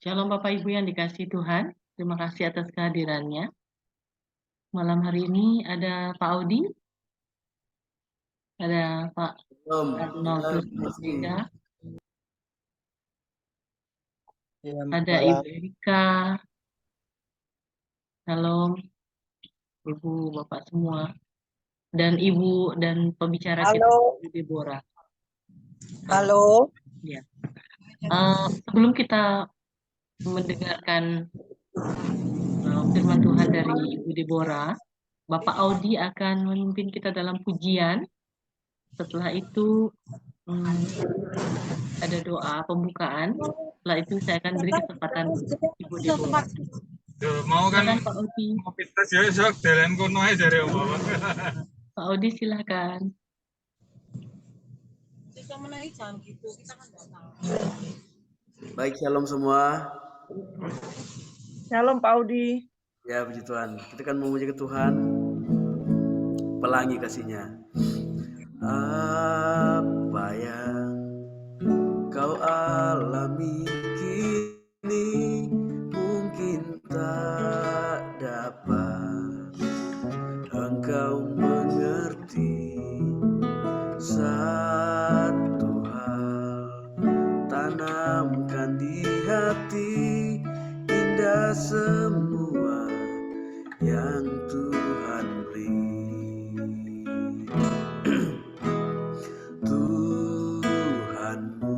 Shalom Bapak Ibu yang dikasihi Tuhan, terima kasih atas kehadirannya. Malam hari ini ada Pak Audi, ada Pak Arnoldus Merdeka, ada Ibu Erika. Shalom Ibu Bapak semua, dan Ibu dan pembicara kita Ibu Deborah. Halo. Ya. Sebelum kita mendengarkan firman Tuhan dari Ibu Deborah, Bapak Audi akan memimpin kita dalam pujian. Setelah itu ada doa pembukaan. Setelah itu saya akan beri kesempatan Ibu Deborah. Mau kan Pak Audi. Mau kita besok jalan kuno aja dari Om. Pak Audi silakan. Baik, shalom semua. Shalom Pak Audi. Ya, puji Tuhan. Kita kan memuji ke Tuhan. Pelangi kasih-Nya. Apa yang kau alami kini mungkin tak dapat engkau mengerti. Satu hal tanamkan di hati, indah semua yang Tuhan beri. Tuhanmu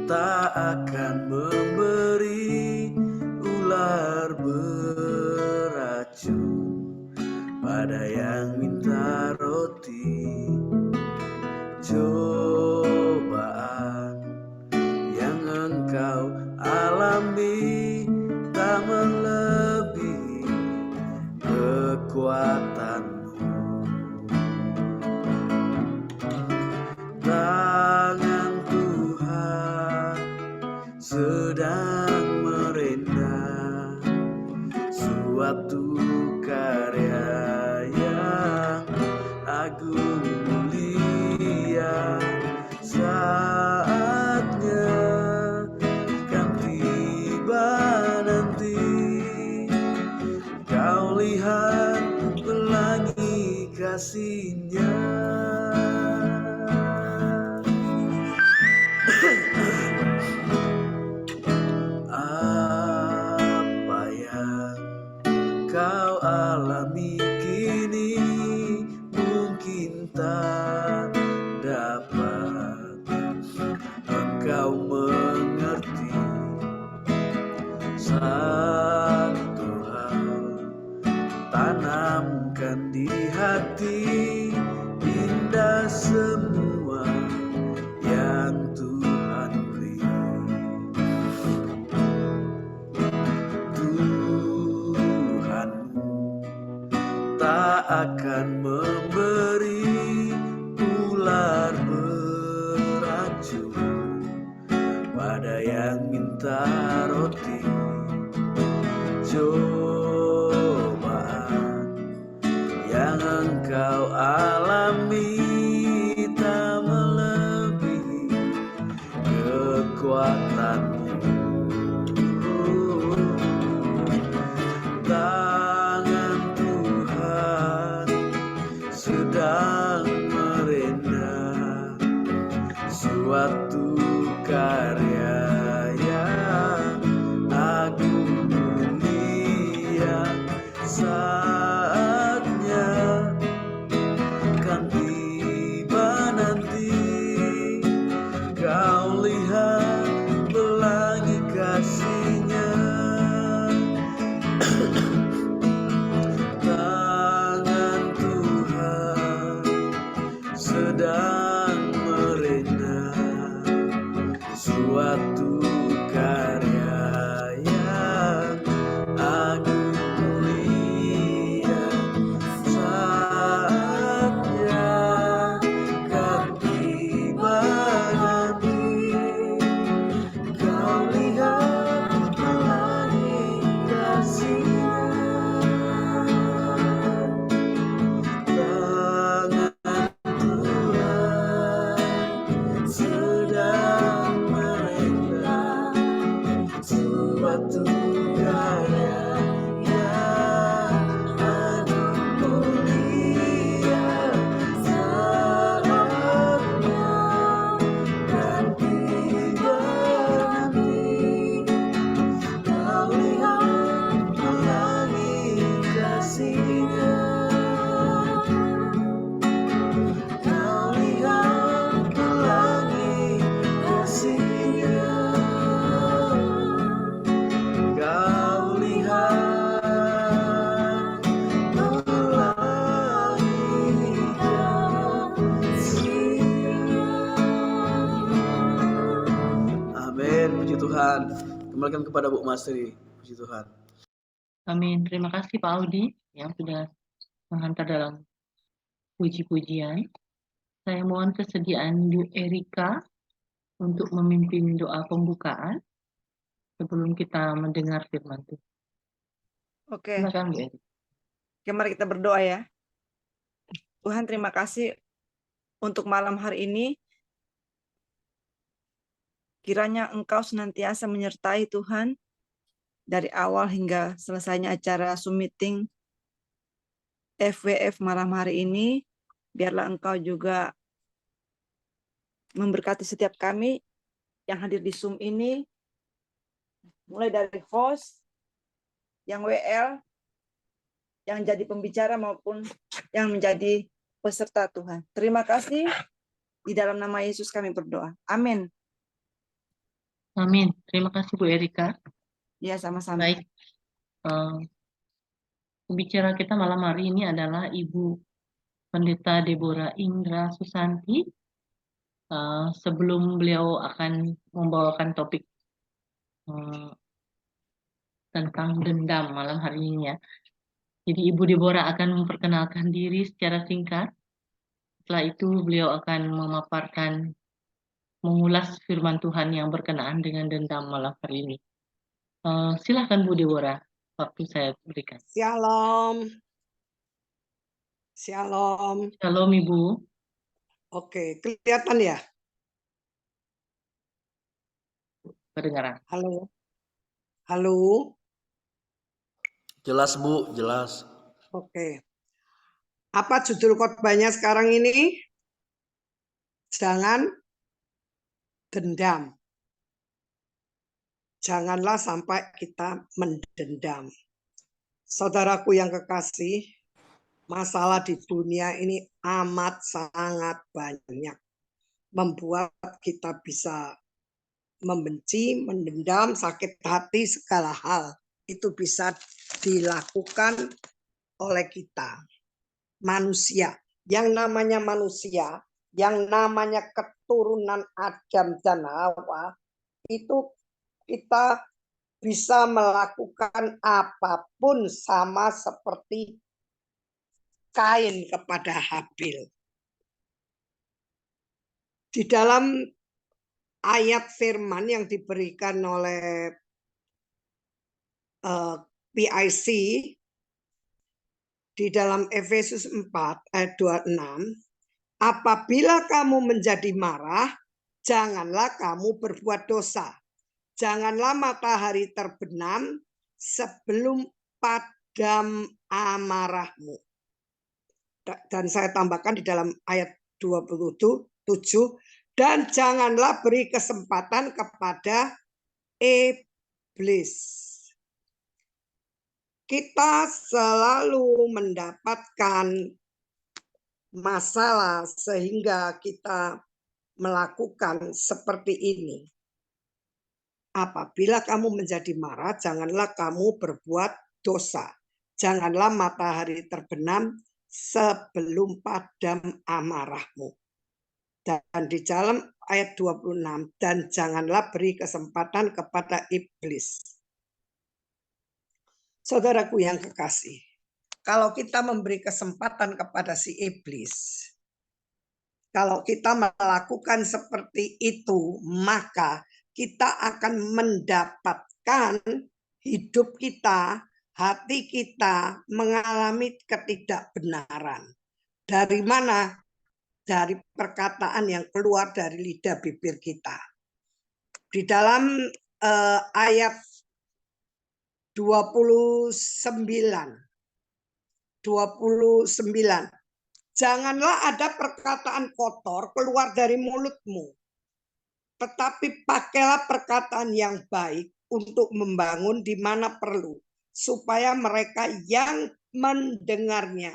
tak akan memberi ular beracun pada yang minta roti. Cobaan yang engkau alami tak melebihi kekuatanmu. Tangan Tuhan sedang merendah suatu karya yang agung mulia. Saatnya kan tiba nanti, kau lihat pelangi kasih-Nya. Apa yang kau alami kini mungkin tak dapat engkau mengerti. Satu hal tanamkan di hati, indah semua yang Tuhan beri. Tuhanmu tak akan memberi ular beracun pada yang minta roti. Cobaan yang engkau alami tak melebihi kekuatanmu. Tangan Tuhan sedang merendah suatu karya yang agung mulia. Saatnya kan tiba nanti, kau lihat pelangi kasih-Nya. Tangan Tuhan sedang merendah suatu karya yang agung mulia. Saatnya kan tiba nanti, kau lihat pelangi kasih-Nya. Tangan Tuhan sedang merendah Tuhan. Kembalikan kepada Bu Masri. Puji Tuhan. Amin. Terima kasih Pak Audi yang sudah menghantar dalam puji-pujian. Saya mohon kesediaan Bu Erika untuk memimpin doa pembukaan sebelum kita mendengar firman Tuhan. Oke, Silakan Bu Erika. oke, mari kita berdoa ya. Tuhan, terima kasih untuk malam hari ini. Kiranya Engkau senantiasa menyertai Tuhan dari awal hingga selesainya acara Zoom meeting FWF malam hari ini. Biarlah Engkau juga memberkati setiap kami yang hadir di Zoom ini, mulai dari host, yang WL, yang jadi pembicara maupun yang menjadi peserta Tuhan. Terima kasih. Di dalam nama Yesus kami berdoa. Amin. Amin. Terima kasih Bu Erika. Ya, sama-sama. Baik. Pembicara kita malam hari ini adalah Ibu Pendeta Deborah Indra Susanti. Sebelum beliau akan membawakan topik tentang dendam malam hari ini ya. Jadi Ibu Deborah akan memperkenalkan diri secara singkat. Setelah itu beliau akan mengulas firman Tuhan yang berkenaan dengan dendam malam hari ini. Silakan Bu Deborah, waktu saya berikan. Shalom. Shalom. Shalom Ibu. Oke, kelihatan ya? Kedengaran. Halo. Halo. Jelas Bu, jelas. Oke. Apa judul khotbahnya sekarang ini? Jangan dendam. Janganlah sampai kita mendendam. Saudaraku yang kekasih, masalah di dunia ini amat sangat banyak. Membuat kita bisa membenci, mendendam, sakit hati, segala hal. Itu bisa dilakukan oleh kita. Manusia. Yang namanya manusia, yang namanya keturunan Adam dan Hawa, itu kita bisa melakukan apapun sama seperti Kain kepada Habil. Di dalam ayat firman yang diberikan oleh PIC di dalam Efesus 4 ayat 26, apabila kamu menjadi marah, janganlah kamu berbuat dosa. Janganlah matahari terbenam sebelum padam amarahmu. Dan saya tambahkan di dalam ayat 27, dan janganlah beri kesempatan kepada iblis. Kita selalu mendapatkan masalah sehingga kita melakukan seperti ini. Apabila kamu menjadi marah, janganlah kamu berbuat dosa. Janganlah matahari terbenam sebelum padam amarahmu. Dan di dalam ayat 26, dan janganlah beri kesempatan kepada iblis. Saudaraku yang kekasih, kalau kita memberi kesempatan kepada si iblis, kalau kita melakukan seperti itu, maka kita akan mendapatkan hidup kita, hati kita mengalami ketidakbenaran. Dari mana? Dari perkataan yang keluar dari lidah bibir kita. Di dalam ayat 29. Janganlah ada perkataan kotor keluar dari mulutmu, tetapi pakailah perkataan yang baik untuk membangun di mana perlu, supaya mereka yang mendengarnya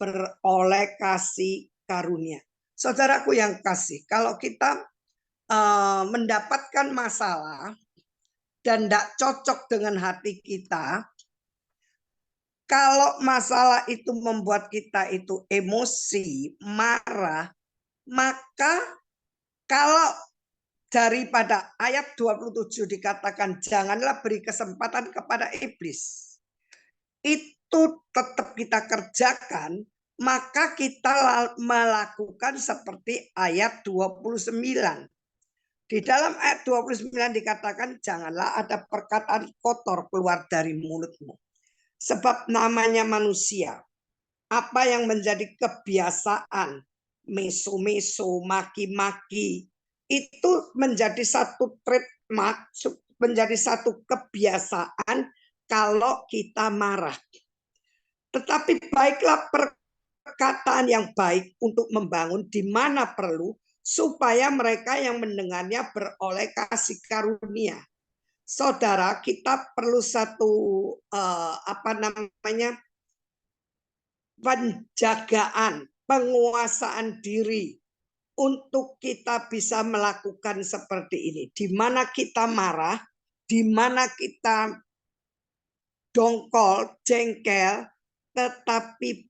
beroleh kasih karunia. Saudaraku yang kasih, kalau kita mendapatkan masalah dan tidak cocok dengan hati kita, kalau masalah itu membuat kita itu emosi, marah, maka kalau daripada ayat 27 dikatakan janganlah beri kesempatan kepada iblis. Itu tetap kita kerjakan, maka kita melakukan seperti ayat 29. Di dalam ayat 29 dikatakan janganlah ada perkataan kotor keluar dari mulutmu. Sebab namanya manusia, apa yang menjadi kebiasaan, meso-meso, maki-maki, itu menjadi satu trademark, menjadi satu kebiasaan kalau kita marah. Tetapi baiklah perkataan yang baik untuk membangun di mana perlu, supaya mereka yang mendengarnya beroleh kasih karunia. Saudara, kita perlu satu penjagaan, penguasaan diri untuk kita bisa melakukan seperti ini. Di mana kita marah, di mana kita dongkol, jengkel, tetapi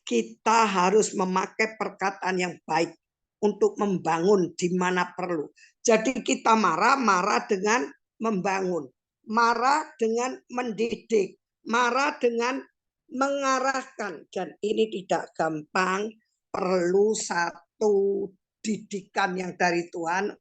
kita harus memakai perkataan yang baik untuk membangun di mana perlu. Jadi kita marah dengan membangun, marah dengan mendidik, marah dengan mengarahkan. Dan ini tidak gampang, perlu satu didikan yang dari Tuhan,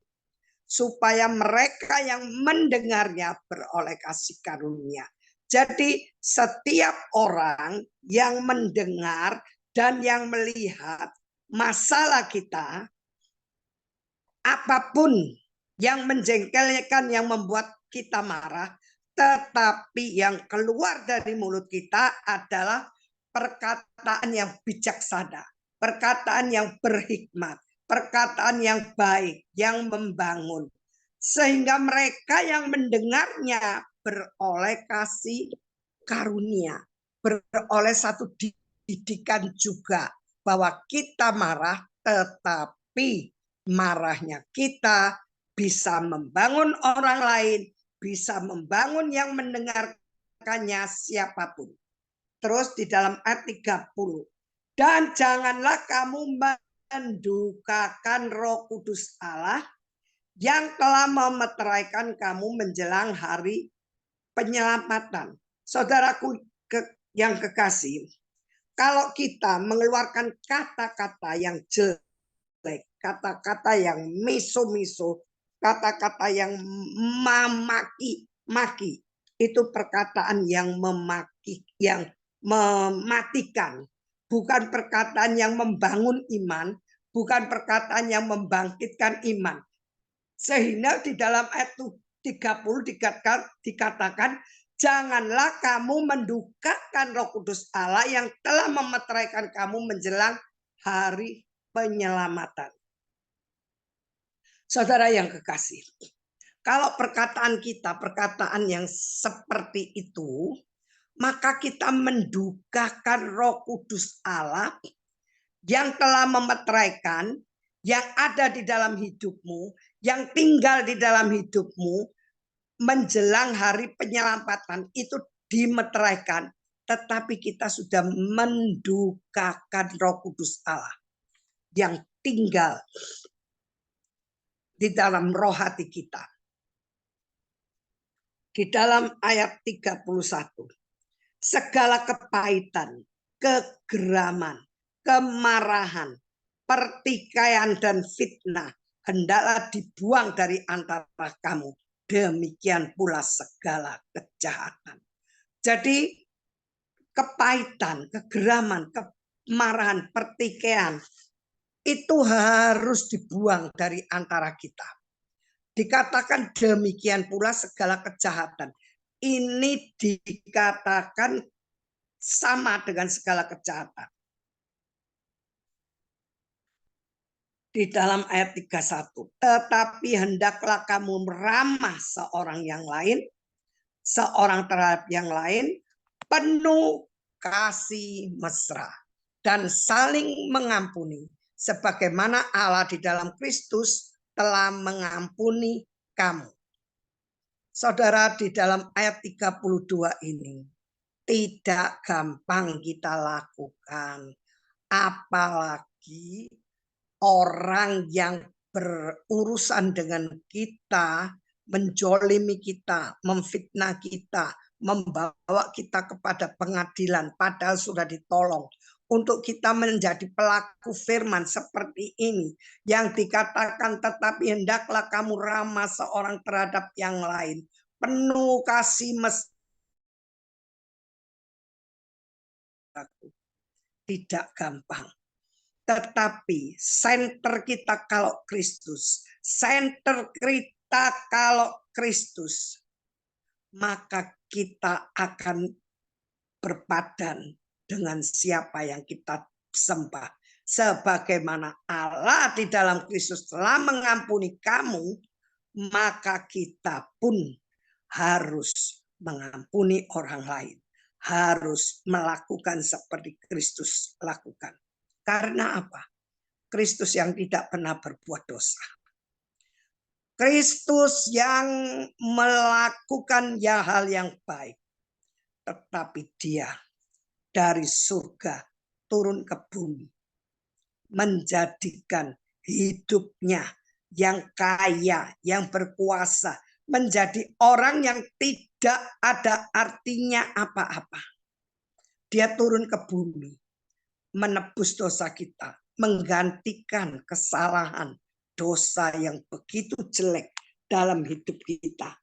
supaya mereka yang mendengarnya beroleh kasih karunia. Jadi setiap orang yang mendengar dan yang melihat masalah kita, apapun yang menjengkelkan, yang membuat kita marah, tetapi yang keluar dari mulut kita adalah perkataan yang bijaksana, perkataan yang berhikmat, perkataan yang baik, yang membangun. Sehingga mereka yang mendengarnya beroleh kasih karunia, beroleh satu didikan juga, bahwa kita marah, tetapi marahnya kita bisa membangun orang lain, bisa membangun yang mendengarkannya siapapun. Terus di dalam ayat 30, dan janganlah kamu mendukakan Roh Kudus Allah yang telah memeteraikan kamu menjelang hari penyelamatan. Saudaraku yang kekasih, kalau kita mengeluarkan kata-kata yang jelek, kata-kata yang miso-miso, kata-kata yang memaki-maki, itu perkataan yang memaki, yang mematikan, bukan perkataan yang membangun iman, bukan perkataan yang membangkitkan iman. Sehingga di dalam ayat 30 dikatakan, janganlah kamu mendukakan Roh Kudus Allah yang telah memeteraikan kamu menjelang hari penyelamatan. Saudara yang kekasih, kalau perkataan kita, perkataan yang seperti itu, maka kita mendukakan Roh Kudus Allah yang telah memeteraikan, yang ada di dalam hidupmu, yang tinggal di dalam hidupmu, menjelang hari penyelamatan itu dimeteraikan, tetapi kita sudah mendukakan Roh Kudus Allah yang tinggal di dalam roh hati kita. Di dalam ayat 31, segala kepahitan, kegeraman, kemarahan, pertikaian dan fitnah hendaklah dibuang dari antara kamu. Demikian pula segala kejahatan. Jadi kepahitan, kegeraman, kemarahan, pertikaian itu harus dibuang dari antara kita. Dikatakan demikian pula segala kejahatan. Ini dikatakan sama dengan segala kejahatan. Di dalam ayat 31, tetapi hendaklah kamu ramah seorang yang lain, seorang terhadap yang lain, penuh kasih mesra dan saling mengampuni, sebagaimana Allah di dalam Kristus telah mengampuni kamu. Saudara, di dalam ayat 32 ini tidak gampang kita lakukan, apalagi orang yang berurusan dengan kita, menjolimi kita, memfitnah kita, membawa kita kepada pengadilan, padahal sudah ditolong. Untuk kita menjadi pelaku firman seperti ini, yang dikatakan tetapi hendaklah kamu ramah seorang terhadap yang lain, penuh kasih mesra. Tidak gampang. Tetapi center kita kalau Kristus, center kita kalau Kristus, maka kita akan berpadan dengan siapa yang kita sembah. Sebagaimana Allah di dalam Kristus telah mengampuni kamu, maka kita pun harus mengampuni orang lain. Harus melakukan seperti Kristus lakukan. Karena apa? Kristus yang tidak pernah berbuat dosa. Kristus yang melakukan hal yang baik. Tetapi dia dari surga turun ke bumi. Menjadikan hidupnya yang kaya, yang berkuasa. Menjadi orang yang tidak ada artinya apa-apa. Dia turun ke bumi. Menebus dosa kita, menggantikan kesalahan dosa yang begitu jelek dalam hidup kita,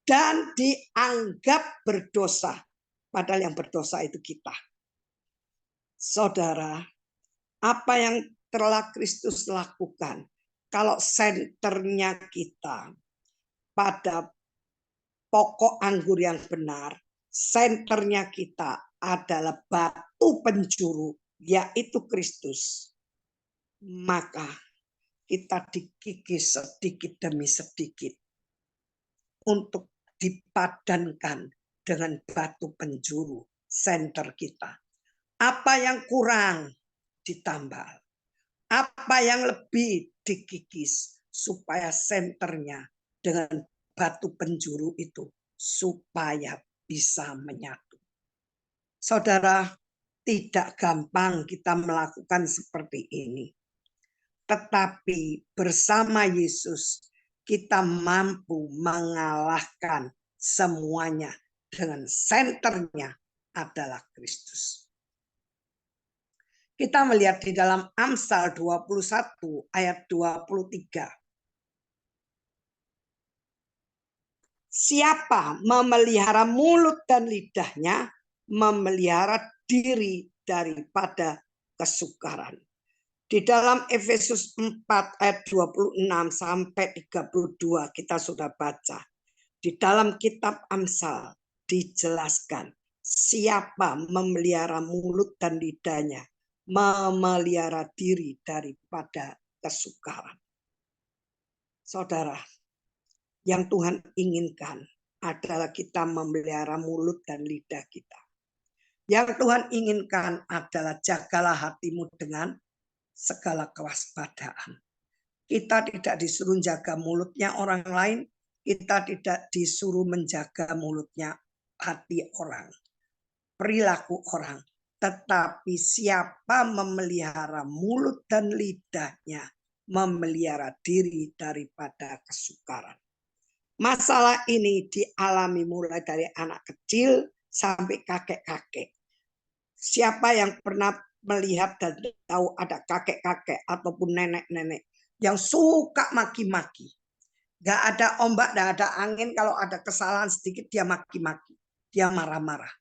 dan dianggap berdosa, padahal yang berdosa itu kita. Saudara, apa yang telah Kristus lakukan, kalau senternya kita pada pokok anggur yang benar, senternya kita adalah batu penjuru, yaitu Kristus, maka kita dikikis sedikit demi sedikit untuk dipadankan dengan batu penjuru senter kita. Apa yang kurang ditambal, apa yang lebih dikikis supaya senternya dengan batu penjuru itu supaya bisa menyatu. Saudara, tidak gampang kita melakukan seperti ini. Tetapi bersama Yesus kita mampu mengalahkan semuanya dengan senternya adalah Kristus. Kita melihat di dalam Amsal 21 ayat 23. Siapa memelihara mulut dan lidahnya, memelihara diri daripada kesukaran. Di dalam Efesus 4 ayat 26 sampai 32 kita sudah baca. Di dalam kitab Amsal dijelaskan siapa memelihara mulut dan lidahnya, memelihara diri daripada kesukaran. Saudara, yang Tuhan inginkan adalah kita memelihara mulut dan lidah kita. Yang Tuhan inginkan adalah jagalah hatimu dengan segala kewaspadaan. Kita tidak disuruh jaga mulutnya orang lain, kita tidak disuruh menjaga mulutnya hati orang, perilaku orang. Tetapi siapa memelihara mulut dan lidahnya, memelihara diri daripada kesukaran. Masalah ini dialami mulai dari anak kecil sampai kakek-kakek. Siapa yang pernah melihat dan tahu ada kakek-kakek ataupun nenek-nenek yang suka maki-maki. Gak ada ombak, gak ada angin, kalau ada kesalahan sedikit dia maki-maki, dia marah-marah.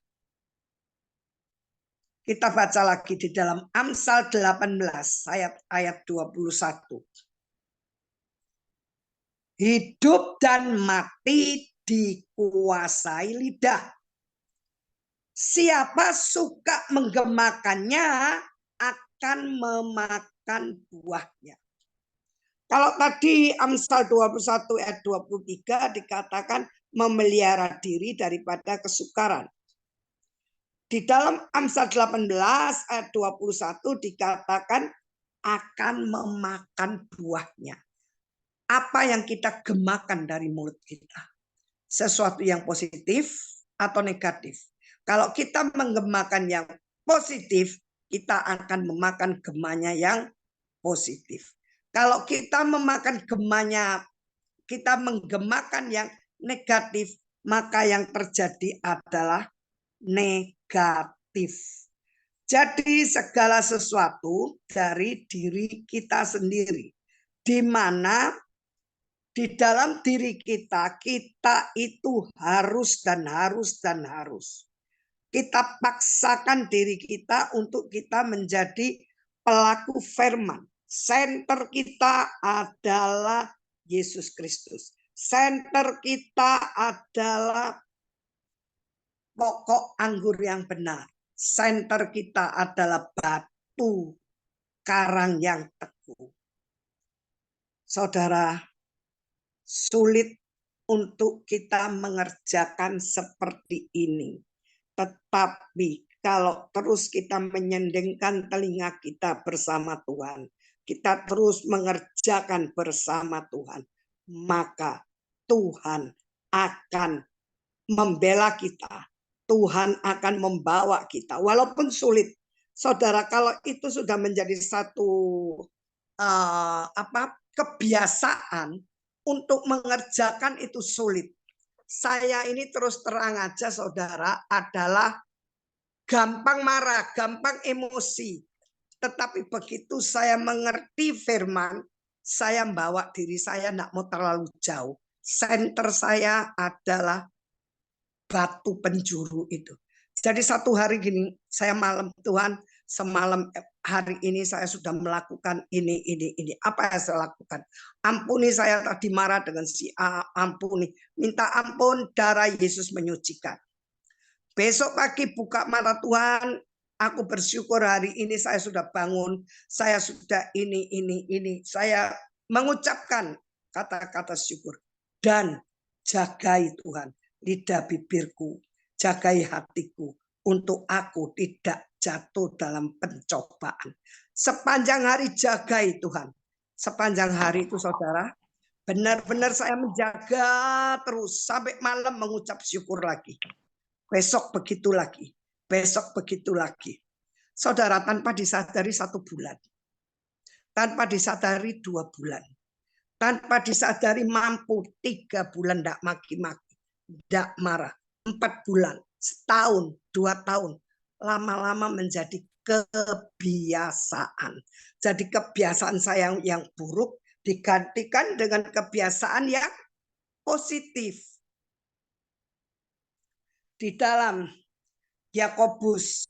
Kita baca lagi di dalam Amsal 18 ayat 21. Hidup dan mati dikuasai lidah. Siapa suka menggemakannya akan memakan buahnya. Kalau tadi Amsal 21 ayat 23 dikatakan memelihara diri daripada kesukaran. Di dalam Amsal 18 ayat 21 dikatakan akan memakan buahnya. Apa yang kita gemakan dari mulut kita? Sesuatu yang positif atau negatif? Kalau kita menggemakan yang positif, kita akan memakan gemanya yang positif. Kalau kita memakan gemanya, kita menggemakan yang negatif, maka yang terjadi adalah negatif. Jadi segala sesuatu dari diri kita sendiri, di mana di dalam diri kita, kita itu harus dan harus dan harus. Kita paksakan diri kita untuk kita menjadi pelaku firman. Center kita adalah Yesus Kristus. Center kita adalah pokok anggur yang benar. Center kita adalah batu karang yang teguh. Saudara, sulit untuk kita mengerjakan seperti ini. Tetapi kalau terus kita menyendengkan telinga kita bersama Tuhan, kita terus mengerjakan bersama Tuhan, maka Tuhan akan membela kita. Tuhan akan membawa kita. Walaupun sulit. Saudara, kalau itu sudah menjadi satu kebiasaan untuk mengerjakan itu sulit. Saya ini terus terang aja saudara adalah gampang marah, gampang emosi. Tetapi begitu saya mengerti firman, saya membawa diri saya tidak mau terlalu jauh. Center saya adalah batu penjuru itu. Jadi satu hari gini, saya malam Tuhan, semalam hari ini saya sudah melakukan ini. Apa yang saya lakukan? Ampuni saya tadi marah dengan si A, ampuni. Minta ampun, darah Yesus menyucikan. Besok pagi buka mata Tuhan, aku bersyukur hari ini saya sudah bangun, saya sudah ini. Saya mengucapkan kata-kata syukur. Dan jagai Tuhan lidah bibirku, jagai hatiku, untuk aku tidak jatuh dalam pencobaan. Sepanjang hari jagai Tuhan. Sepanjang hari itu saudara, benar-benar saya menjaga terus sampai malam mengucap syukur lagi. Besok begitu lagi, besok begitu lagi. Saudara, tanpa disadari 1 bulan, tanpa disadari 2 bulan, tanpa disadari mampu 3 bulan tidak maki-maki, tidak marah, 4 bulan, setahun, 2 tahun, lama-lama menjadi kebiasaan. Jadi kebiasaan saya yang buruk digantikan dengan kebiasaan yang positif. Di dalam Yakobus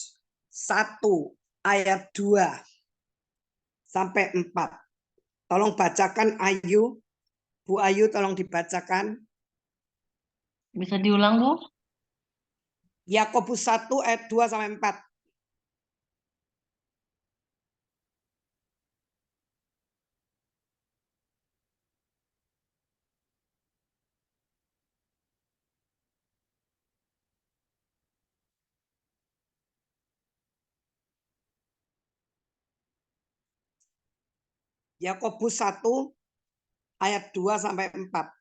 1 ayat 2 sampai 4. Tolong bacakan Ayu. Bu Ayu tolong dibacakan. Bisa diulang, Bu? Yakobus 1 ayat 2 sampai 4. Yakobus 1 ayat 2 sampai 4.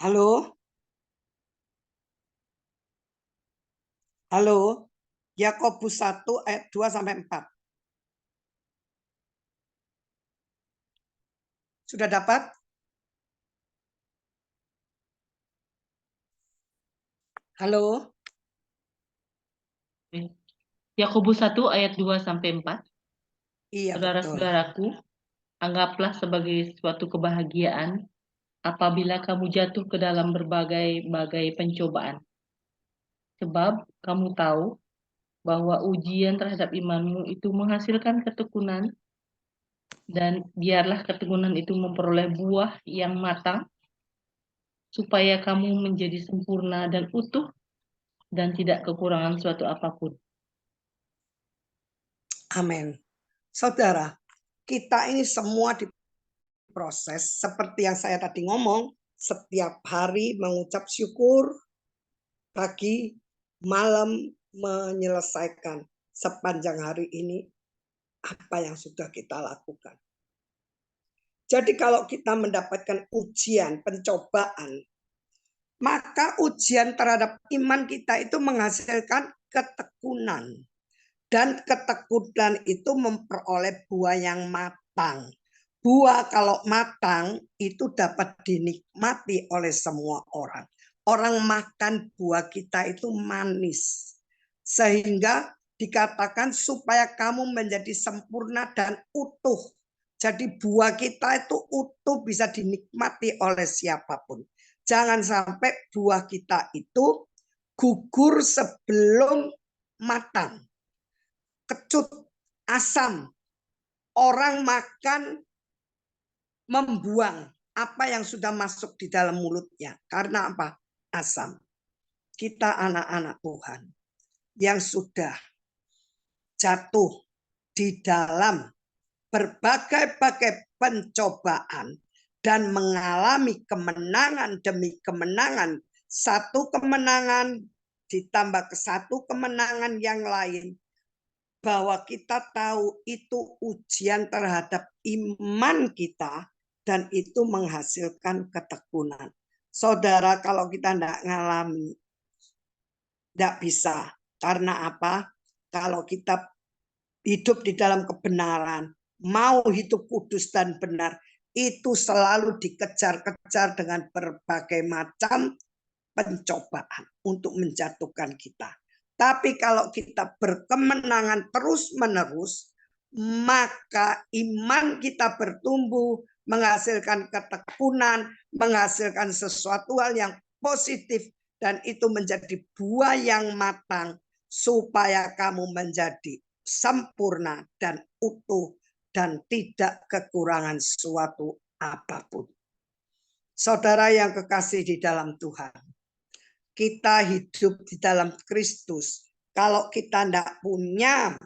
Halo? Halo? Yakobus 1 ayat 2 sampai 4. Sudah dapat? Halo? Yakobus 1 ayat 2 sampai 4. Iya, betul. Saudara-saudaraku, anggaplah sebagai suatu kebahagiaan apabila kamu jatuh ke dalam berbagai-bagai pencobaan. Sebab kamu tahu bahwa ujian terhadap imanmu itu menghasilkan ketekunan, dan biarlah ketekunan itu memperoleh buah yang matang, supaya kamu menjadi sempurna dan utuh dan tidak kekurangan suatu apapun. Amin. Saudara, kita ini semua diproses seperti yang saya tadi ngomong, setiap hari mengucap syukur, pagi, malam menyelesaikan sepanjang hari ini apa yang sudah kita lakukan. Jadi kalau kita mendapatkan ujian, pencobaan, maka ujian terhadap iman kita itu menghasilkan ketekunan. Dan ketekunan itu memperoleh buah yang matang. Buah kalau matang itu dapat dinikmati oleh semua orang. Orang makan buah kita itu manis. Sehingga dikatakan supaya kamu menjadi sempurna dan utuh. Jadi buah kita itu utuh, bisa dinikmati oleh siapapun. Jangan sampai buah kita itu gugur sebelum matang. Kecut, asam. Orang makan membuang apa yang sudah masuk di dalam mulutnya. Karena apa? Asam. Kita anak-anak Tuhan yang sudah jatuh di dalam berbagai-bagai pencobaan dan mengalami kemenangan demi kemenangan. Satu kemenangan ditambah ke satu kemenangan yang lain. Bahwa kita tahu itu ujian terhadap iman kita dan itu menghasilkan ketekunan. Saudara, kalau kita tidak ngalami, tidak bisa. Karena apa? Kalau kita hidup di dalam kebenaran, mau hidup kudus dan benar, itu selalu dikejar-kejar dengan berbagai macam pencobaan untuk menjatuhkan kita. Tapi kalau kita berkemenangan terus-menerus, maka iman kita bertumbuh, menghasilkan ketekunan, menghasilkan sesuatu hal yang positif, dan itu menjadi buah yang matang, supaya kamu menjadi sempurna dan utuh, dan tidak kekurangan suatu apapun. Saudara yang kekasih di dalam Tuhan, kita hidup di dalam Kristus. Kalau kita tidak punya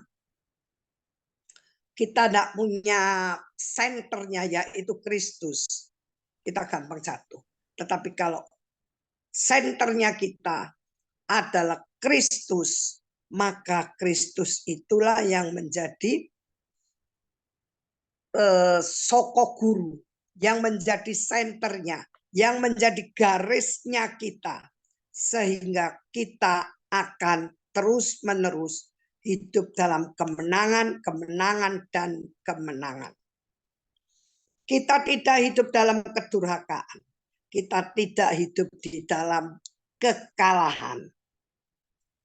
senternya, yaitu Kristus, kita gampang jatuh. Tetapi kalau senternya kita adalah Kristus, maka Kristus itulah yang menjadi soko guru, yang menjadi senternya, yang menjadi garisnya kita. Sehingga kita akan terus-menerus hidup dalam kemenangan, kemenangan, dan kemenangan. Kita tidak hidup dalam kedurhakaan. Kita tidak hidup di dalam kekalahan.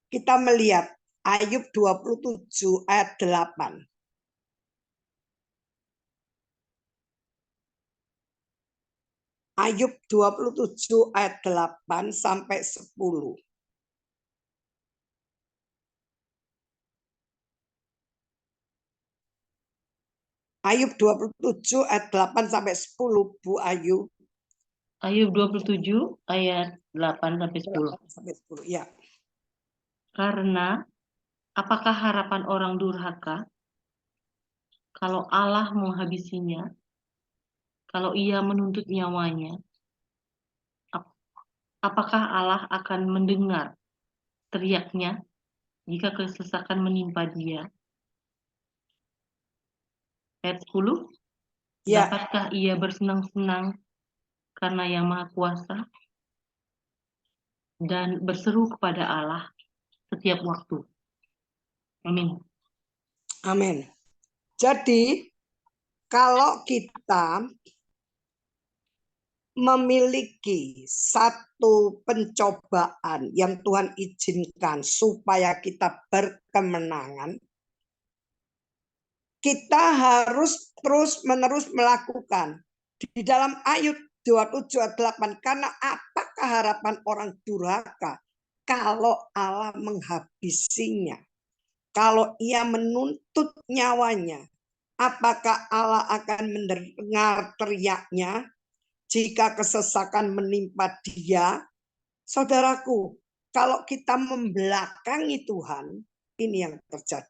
Kita melihat Ayub 27 ayat 8. Ayub 27 ayat 8 sampai 10. Ayub 27 ayat 8 sampai 10, Bu Ayu. Ayub 27 ayat 8 sampai 10. 8 sampai 10, ya. Karena apakah harapan orang durhaka kalau Allah menghabisinya? Kalau ia menuntut nyawanya, apakah Allah akan mendengar teriaknya jika kesesakan menimpa dia? Ayat 10, Ya. dapatkah ia bersenang-senang karena Yang Maha Kuasa dan berseru kepada Allah setiap waktu? Amin. Amin. Jadi, kalau kita memiliki satu pencobaan yang Tuhan izinkan supaya kita berkemenangan, kita harus terus-menerus melakukan. Di dalam Ayub 27 ayat 8, karena apakah harapan orang durhaka kalau Allah menghabisinya? Kalau ia menuntut nyawanya, apakah Allah akan mendengar teriaknya jika kesesakan menimpa dia? Saudaraku, kalau kita membelakangi Tuhan, ini yang terjadi.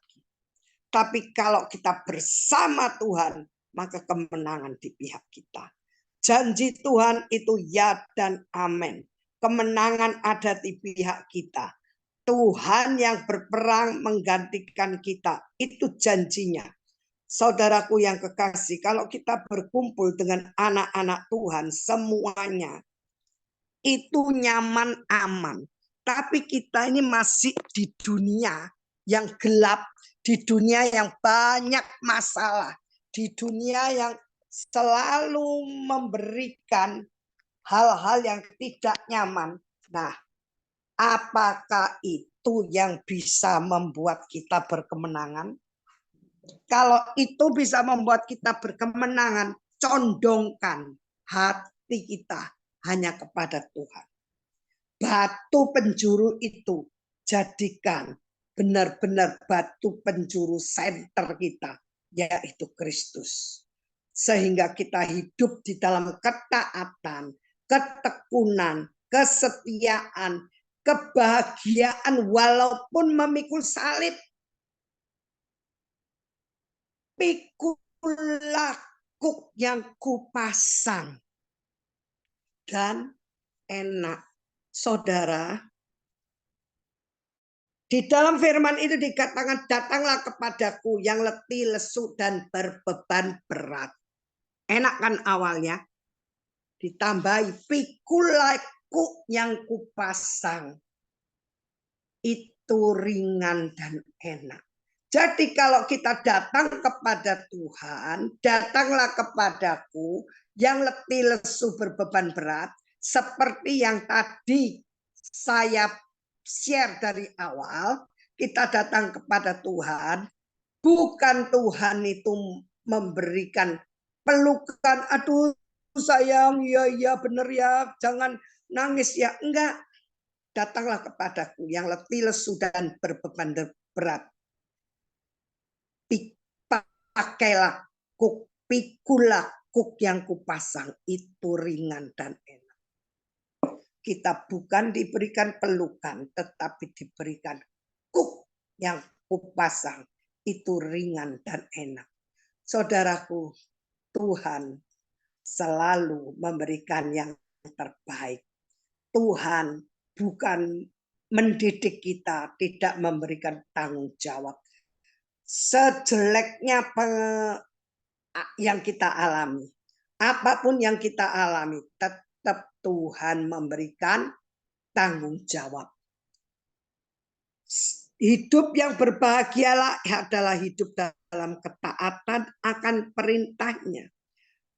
Tapi kalau kita bersama Tuhan, maka kemenangan di pihak kita. Janji Tuhan itu ya dan amin. Kemenangan ada di pihak kita. Tuhan yang berperang menggantikan kita. Itu janjinya. Saudaraku yang kekasih, kalau kita berkumpul dengan anak-anak Tuhan, semuanya itu nyaman, aman. Tapi kita ini masih di dunia yang gelap, di dunia yang banyak masalah, di dunia yang selalu memberikan hal-hal yang tidak nyaman. Nah, apakah itu yang bisa membuat kita berkemenangan? Kalau itu bisa membuat kita berkemenangan, condongkan hati kita hanya kepada Tuhan. Batu penjuru itu jadikan benar-benar batu penjuru senter kita, yaitu Kristus. Sehingga kita hidup di dalam ketaatan, ketekunan, kesetiaan, kebahagiaan walaupun memikul salib. Pikulah kuk yang kupasang dan enak. Saudara, di dalam firman itu dikatakan, datanglah kepadaku yang letih, lesu, dan berbeban berat. Enak kan awalnya? Ditambahi, pikulah kuk yang kupasang. Itu ringan dan enak. Jadi kalau kita datang kepada Tuhan, datanglah kepadaku yang letih, lesu, berbeban berat, seperti yang tadi saya share dari awal, kita datang kepada Tuhan, bukan Tuhan itu memberikan pelukan, aduh sayang, ya benar ya, jangan nangis ya, enggak. Datanglah kepadaku yang letih, lesu, dan berbeban berat. Pakailah kuk, pikulah kuk yang kupasang, itu ringan dan enak. Kita bukan diberikan pelukan, tetapi diberikan kuk yang kupasang, itu ringan dan enak. Saudaraku, Tuhan selalu memberikan yang terbaik. Tuhan bukan mendidik kita, tidak memberikan tanggung jawab. Sejeleknya yang kita alami, apapun yang kita alami, tetap Tuhan memberikan tanggung jawab. Hidup yang berbahagialah adalah hidup dalam ketaatan akan perintahnya.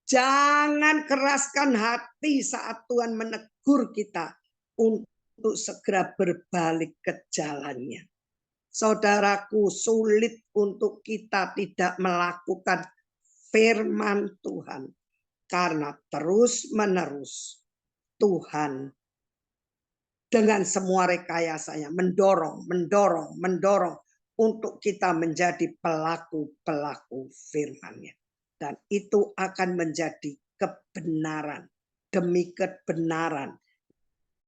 Jangan keraskan hati saat Tuhan menegur kita untuk segera berbalik ke jalannya. Saudaraku, sulit untuk kita tidak melakukan firman Tuhan karena terus-menerus Tuhan dengan semua rekayasanya mendorong untuk kita menjadi pelaku-pelaku firman-Nya. Dan itu akan menjadi kebenaran demi kebenaran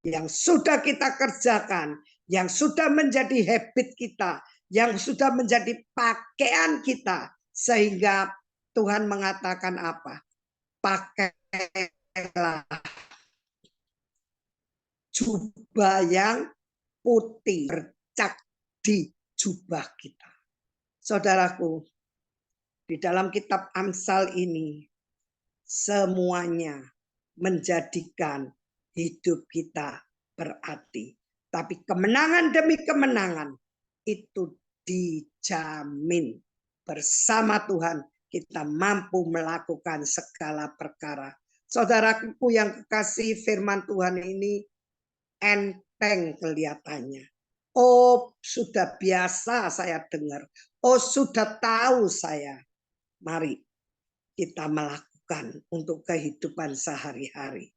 yang sudah kita kerjakan, yang sudah menjadi habit kita, yang sudah menjadi pakaian kita, sehingga Tuhan mengatakan apa? Pakailah jubah yang putih, bercak di jubah kita. Saudaraku, di dalam kitab Amsal ini, semuanya menjadikan hidup kita berarti. Tapi kemenangan demi kemenangan itu dijamin. Bersama Tuhan kita mampu melakukan segala perkara. Saudaraku yang kekasih, firman Tuhan ini enteng kelihatannya. Oh, sudah biasa saya dengar. Oh, sudah tahu saya. Mari kita melakukan untuk kehidupan sehari-hari.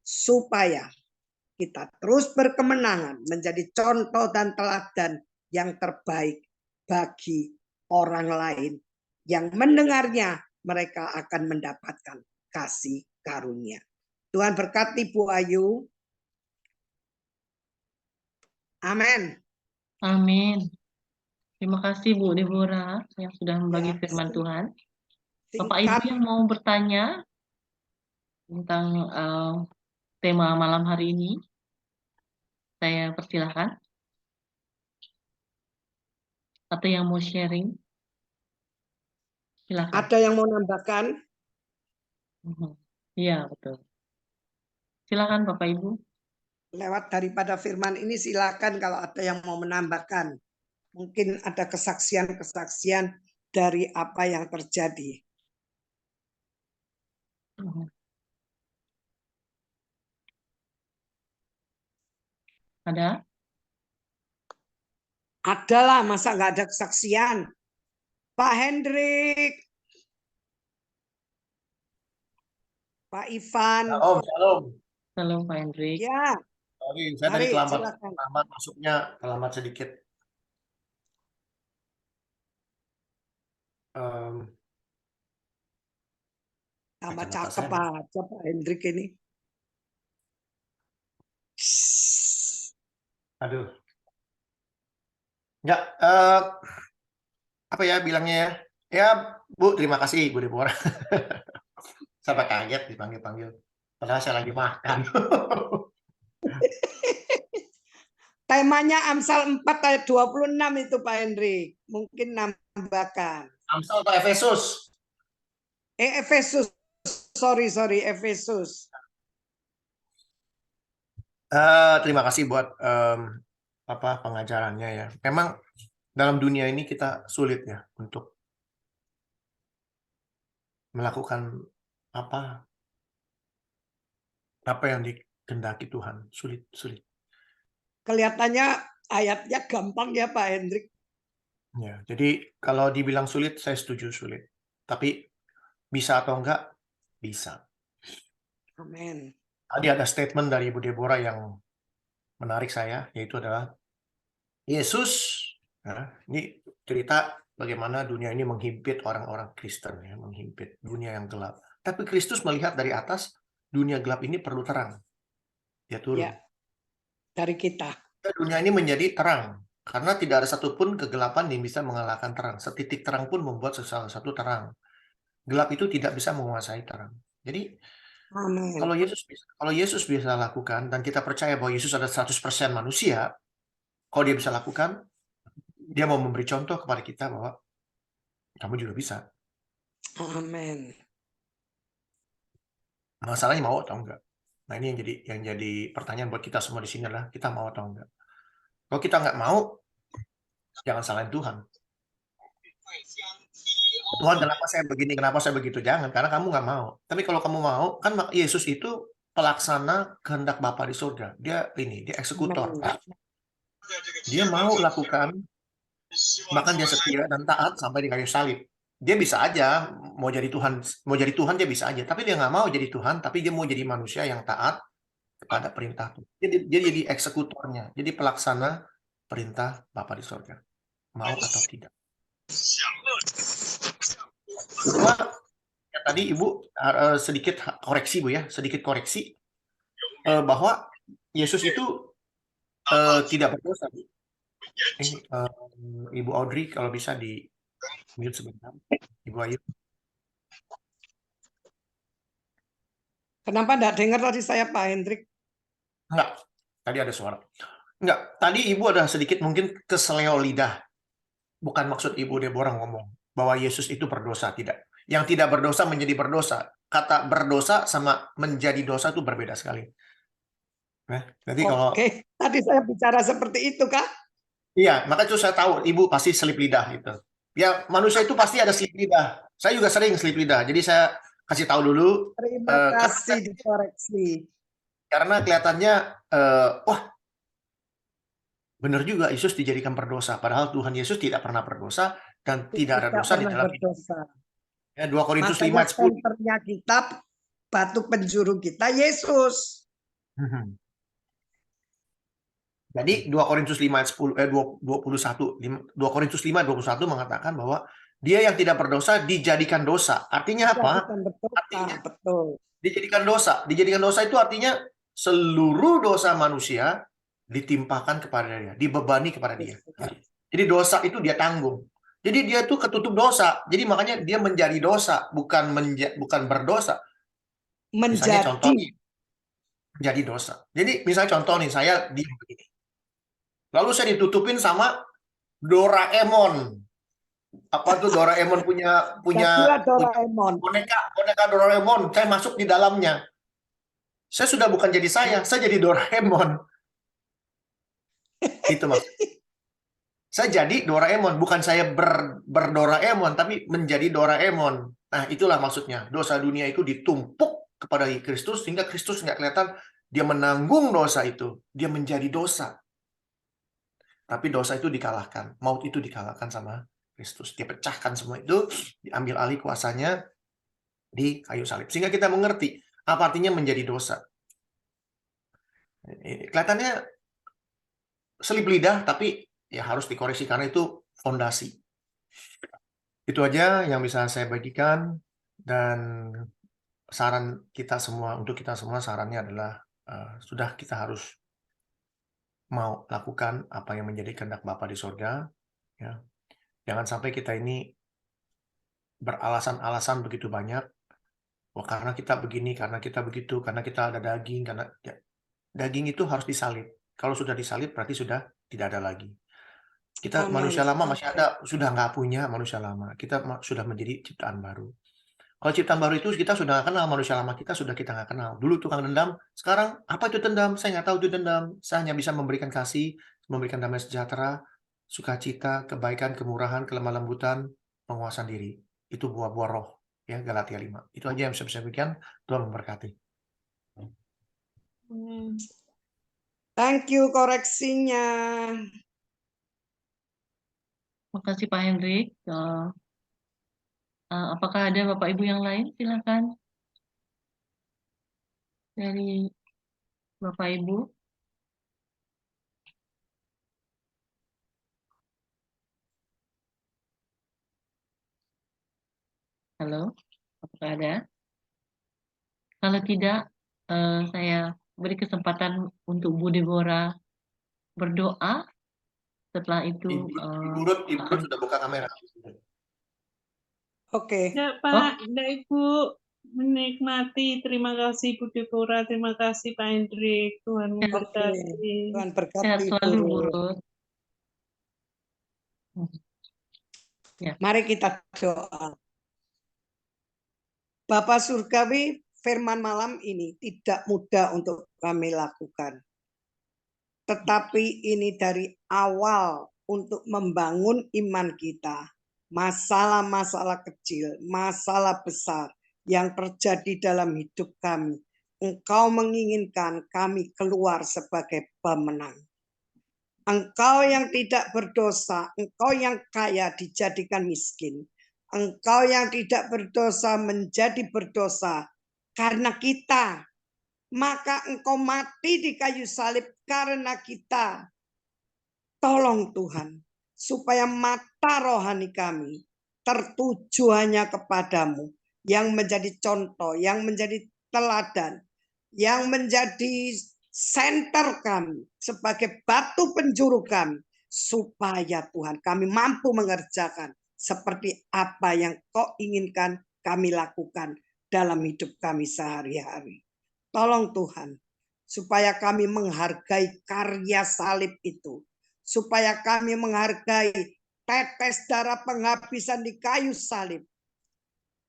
Supaya kita terus berkemenangan menjadi contoh dan teladan yang terbaik bagi orang lain yang mendengarnya, mereka akan mendapatkan kasih karunia. Tuhan berkati Bu Ayu. Amin. Amin. Terima kasih Bu Deborah yang sudah membagi firman Tuhan. Bapak Ibu yang mau bertanya tentang tema malam hari ini, saya persilahkan. Atau yang mau sharing, silakan. Ada yang mau nambahkan? Iya, betul. Silakan Bapak Ibu. Lewat daripada firman ini silakan kalau ada yang mau menambahkan. Mungkin ada kesaksian-kesaksian dari apa yang terjadi. Ada? Adalah, masa nggak ada kesaksian? Pak Hendrik, Pak Ivan, Shalom. Halo Pak Hendrik. ya, Sorry, saya tadi mari terlambat silakan. masuknya, terlambat sedikit. Tambah Kacamata cakep saya. aja Pak Hendrik ini. Aduh. Ya, apa ya bilangnya ya? Ya, Bu, terima kasih Bu Deborah. Sampai kaget dipanggil-panggil. Padahal saya lagi makan. Temanya Amsal 4 ayat 26 itu Pak Hendrik. Mungkin nambahkan. Amsal atau Efesus? Efesus. Sorry, Efesus. Terima kasih buat pengajarannya ya. Memang dalam dunia ini kita sulit ya untuk melakukan apa yang dikehendaki Tuhan. Sulit. Kelihatannya ayatnya gampang ya Pak Hendrik. Ya, jadi kalau dibilang sulit, saya setuju sulit. Tapi bisa atau enggak? Bisa. Amin. Tadi ada statement dari Ibu Deborah yang menarik saya, yaitu adalah Yesus. Ya, ini cerita bagaimana dunia ini menghimpit orang-orang Kristen, ya, menghimpit dunia yang gelap. Tapi Kristus melihat dari atas, dunia gelap ini perlu terang. Dia turun. Ya, dari kita. Dunia ini menjadi terang. Karena tidak ada satupun kegelapan yang bisa mengalahkan terang. Setitik terang pun membuat salah satu terang. Gelap itu tidak bisa menguasai terang. Jadi, Amin. kalau Yesus bisa lakukan, dan kita percaya bahwa Yesus adalah 100% manusia, kalau dia bisa lakukan, dia mau memberi contoh kepada kita bahwa kamu juga bisa. Amin. Masalahnya mau atau enggak. Nah, ini yang jadi pertanyaan buat kita semua di sini adalah kita mau atau enggak. Kalau kita nggak mau, jangan salahin Tuhan. Tuhan, kenapa saya begini, kenapa saya begitu? Jangan, karena kamu nggak mau. Tapi kalau kamu mau, kan Yesus itu pelaksana kehendak Bapa di surga. Dia eksekutor. Dia mau lakukan, bahkan dia setia dan taat sampai di kayu salib. Dia bisa aja mau jadi Tuhan dia bisa aja. Tapi dia nggak mau jadi Tuhan, tapi dia mau jadi manusia yang taat kepada perintah Tuhan. Dia jadi eksekutornya, jadi pelaksana perintah Bapa di surga. Mau atau tidak. Kedua, ya, tadi Ibu sedikit koreksi Bu ya, bahwa Yesus itu tidak berdosa. Ibu Audrey kalau bisa di mute sebentar. Ibu Ayu. Kenapa enggak dengar tadi saya Pak Hendrik? Enggak, tadi ada suara. Enggak, tadi Ibu ada sedikit mungkin keseleo lidah. Bukan maksud Ibu Deborah ngomong bahwa Yesus itu berdosa, tidak. Yang tidak berdosa menjadi berdosa. Kata berdosa sama menjadi dosa itu berbeda sekali. Jadi kalau Oke, tadi saya bicara seperti itu kah? Iya, maka itu saya tahu Ibu pasti selip lidah gitu. Ya, manusia itu pasti ada selip lidah. Saya juga sering selip lidah. Jadi saya kasih tahu dulu. Terima kasih dikoreksi. Karena kelihatannya, wah, benar juga Yesus dijadikan berdosa. Padahal Tuhan Yesus tidak pernah berdosa dan tidak ada dosa di dalam hidup. Ya, 2 Korintus 5 ayat 10. Senternya kita, batu penjuru kita, Yesus. Jadi 2 Korintus 5 ayat 10 2 Korintus 5 21 mengatakan bahwa dia yang tidak berdosa dijadikan dosa. Artinya apa? Artinya betul. Dijadikan dosa. Dijadikan dosa itu artinya seluruh dosa manusia ditimpakan kepada dia, dibebani kepada dia. Jadi dosa itu dia tanggung. Jadi dia itu ketutup dosa. Jadi makanya dia menjadi dosa, bukan berdosa. Misalnya contoh nih, menjadi dosa. Jadi misalnya contoh nih, saya diam begini. Lalu saya ditutupin sama Doraemon. Apa tuh Doraemon punya boneka Doraemon. Saya masuk di dalamnya. Saya sudah bukan jadi saya jadi Doraemon. Itu maksudnya. Saya jadi Doraemon, bukan saya berdoraemon, tapi menjadi Doraemon. Nah, itulah maksudnya. Dosa dunia itu ditumpuk kepada Kristus, sehingga Kristus nggak kelihatan. Dia menanggung dosa itu. Dia menjadi dosa. Tapi dosa itu dikalahkan. Maut itu dikalahkan sama Kristus. Dia pecahkan semua itu, diambil alih kuasanya di kayu salib. Sehingga kita mengerti apa artinya menjadi dosa. Kelihatannya selip lidah, tapi ya harus dikoreksi karena itu fondasi. Itu aja yang bisa saya bagikan, dan saran kita semua, untuk kita semua sarannya adalah sudah kita harus mau lakukan apa yang menjadi kehendak Bapa di sorga. Ya. Jangan sampai kita ini beralasan-alasan begitu banyak. Wah, karena kita begini, karena kita begitu, karena kita ada daging, karena ya, daging itu harus disalib. Kalau sudah disalib berarti sudah tidak ada lagi. Kita Amin. manusia lama masih ada, sudah nggak punya manusia lama. Kita sudah menjadi ciptaan baru. Kalau ciptaan baru itu kita sudah nggak kenal, manusia lama kita sudah kita nggak kenal. Dulu tukang dendam, sekarang apa itu dendam? Saya nggak tahu itu dendam. Saya hanya bisa memberikan kasih, memberikan damai sejahtera, sukacita, kebaikan, kemurahan, kelemah lembutan, penguasaan diri. Itu buah-buah roh. Ya, Galatia 5. Itu aja yang bisa saya berikan. Tuhan memberkati. Thank you koreksinya. Makasih Pak Hendrik. Apakah ada Bapak Ibu yang lain? Silakan. Dari Bapak Ibu. Halo, apakah ada? Kalau tidak, saya beri kesempatan untuk Bu Deborah berdoa. Setelah itu Ibu Ruth sudah buka kamera. Oke. Ya Pak, Ibu menikmati. Terima kasih Bu Deborah, terima kasih Pak Hendrik. Tuhan memberkati. Tuhan Sehat berkati selalu Bu Bu. Ruth. Ya. Mari kita doa. Bapa Surgawi, firman malam ini tidak mudah untuk kami lakukan. Tetapi ini dari awal untuk membangun iman kita. Masalah-masalah kecil, masalah besar yang terjadi dalam hidup kami. Engkau menginginkan kami keluar sebagai pemenang. Engkau yang tidak berdosa, engkau yang kaya dijadikan miskin. Engkau yang tidak berdosa menjadi berdosa karena kita. Maka engkau mati di kayu salib karena kita. Tolong Tuhan, supaya mata rohani kami tertuju hanya kepadamu, yang menjadi contoh, yang menjadi teladan, yang menjadi senter kami, sebagai batu penjuru kami, supaya Tuhan kami mampu mengerjakan seperti apa yang Kau inginkan kami lakukan dalam hidup kami sehari-hari. Tolong Tuhan, supaya kami menghargai karya salib itu, supaya kami menghargai tetes darah penghabisan di kayu salib.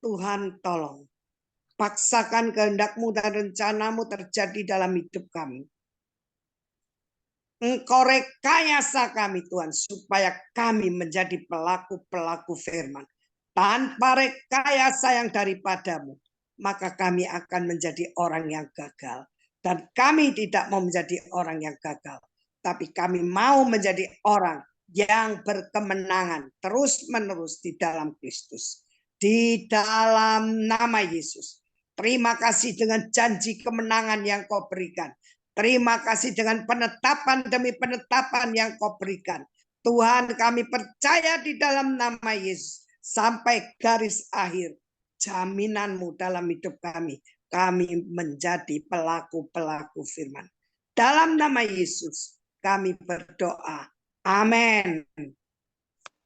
Tuhan tolong, paksakan kehendak-Mu dan rencana-Mu terjadi dalam hidup kami. Engkau rekayasa kami Tuhan, supaya kami menjadi pelaku-pelaku firman. Tanpa rekayasa yang daripadamu, maka kami akan menjadi orang yang gagal. Dan kami tidak mau menjadi orang yang gagal, tapi kami mau menjadi orang yang berkemenangan terus-menerus di dalam Kristus. Di dalam nama Yesus. Terima kasih dengan janji kemenangan yang Kau berikan. Terima kasih dengan penetapan demi penetapan yang Kau berikan. Tuhan, kami percaya di dalam nama Yesus. Sampai garis akhir, jaminan-Mu dalam hidup kami. Kami menjadi pelaku-pelaku firman. Dalam nama Yesus, kami berdoa. Amin.